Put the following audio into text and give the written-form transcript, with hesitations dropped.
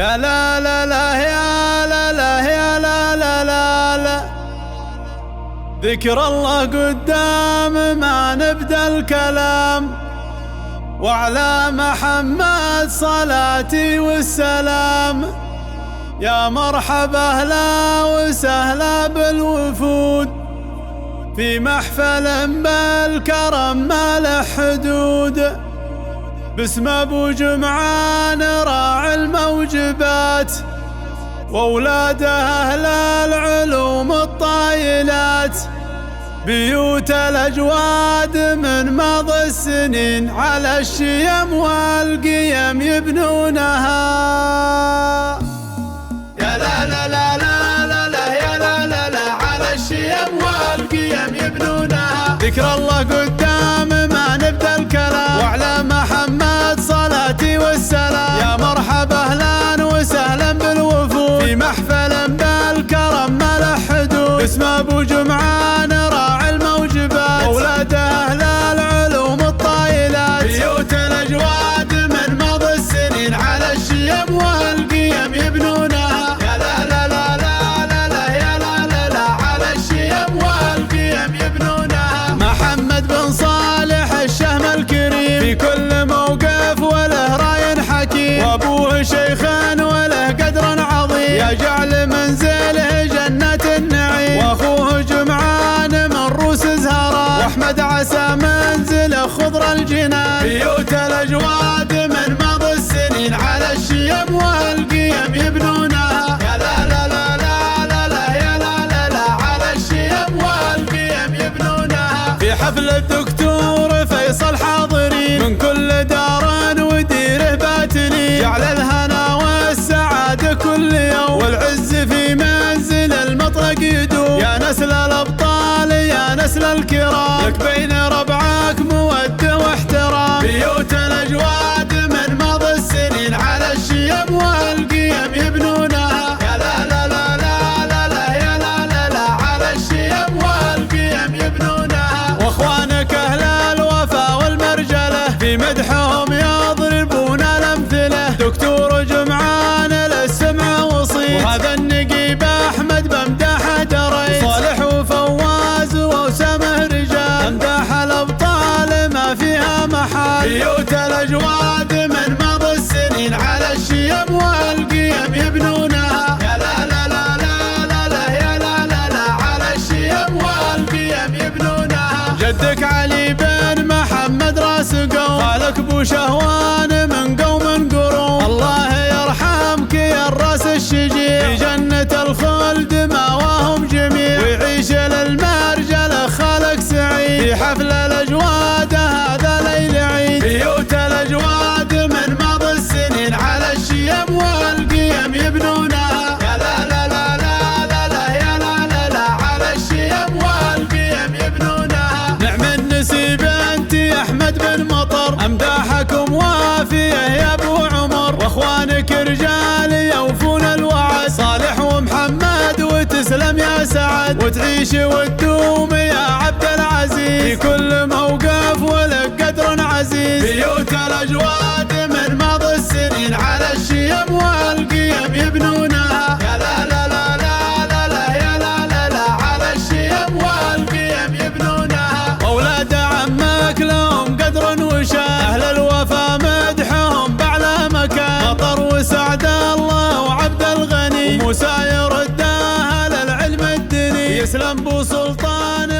يا لا لا لا يا لا لا يا لا لا لا لا، ذكر الله قدام ما نبدأ الكلام، وعلى محمد صلاتي والسلام. يا مرحبا أهلا وسهلا بالوفود في محفل بالكرم ما له حدود، باسم ابو جمعان راعي الموجبات، واولاده اهل العلوم الطايلات، بيوت الاجواد من ماضي السنين على الشيم والقيم يبنونها. يا لا لا لا لا لا لا يا لا لا لا، على الشيم والقيم يبنونها. ذكر الله قدام ما نبدا الكلام، وعلى محمد صلاتي والسلام. يا مرحبا اهلا وسهلا بالوفود في محفل بالكرم ما له حدود، اسم ابو جمعان راعي الموجبات، واولاده اهل العلوم الطايلات، بيوت الاجواد من ماضي السنين على الشيم والقيم يبنونها. يا لا لا لا لا لا لا يا لا لا لا، على الشيم والقيم يبنونها. محمد بن صالح الشهم الكريم في كل موقف وله راي حكيم، وابوه شيخ وله قدر عظيم، يجعل منزله جنة النعيم، واخوه جمعان من روس زهراء، واحمد عسى منزله خضر الجنان، بيوت الاجواد من ماضي السنين على الشيم والقيم يبنونها. يا لا لا لا لا لا لا يا لا لا لا، على الشيم والقيم يبنونها. في حفل الدكتور فيصل حاضرين من كل دار وديره باتلين، جعل الهنا والسعادة كل يوم، والعز في منزل المطرق يدوم. يا نسل الابطال يا نسل الكرام، لك بين ربعك موده واحترام، بيوت الاجواد من ماضي السنين على الشيم والقيم يبنونها. يا لا لا لا لا لا لا يا لا لا لا، على الشيم والقيم يبنونها. واخوانك اهل الوفا والمرجله في مدحهم يضربون الامثله، دكتور جمعان للسمع وصيت، وهذا النقيب احمد بمدحه دريت، صالح وفواز واسامه رجال، امدح الابطال ما فيها محال، بيوت الاجواد من ماضي السنين على الشيم والقيم يبنونها. يا لا لا لا لا لا لا يا لا لا لا، على الشيم والقيم يبنونها. جدك علي بن محمد راس قوم، خالك ابو شهوان من قوم قروم، الله يرحمك يا الراس الشجيع، في جنة الخلد ماواهم جميع، ويعيش للمرجله خالك سعيد، في حفل الاجواد هذا ليل عيد، بيوت الاجواد من ماضي السنين على الشيم والقيم يبنونها. يا لا لا لا لا لا لا يا لا لا لا، على الشيم والقيم يبنونها. نعم النسيب انت يا احمد بن مطر، امداحكم وافيه يا ابو عمر، واخوانك رجال يوفون الوعد، صالح ومحمد وتسلم يا سعد، وتعيش وتدوم يا عبد العزيز، في كل موقف ولك قدر عزيز، بيوت الاجواد من ماضي السنين على الشيم والقيم يبنونها. يا لا لا لا لا لا لا يا لا لا لا، على الشيم والقيم يبنونها. اولاد عمك لهم قدر وشان، اهل الوفا مدحهم باعلى مكان، مطر وسعد الله وعبد الغني، وموسى يردها للعلم الديني، يسلم بو سلطان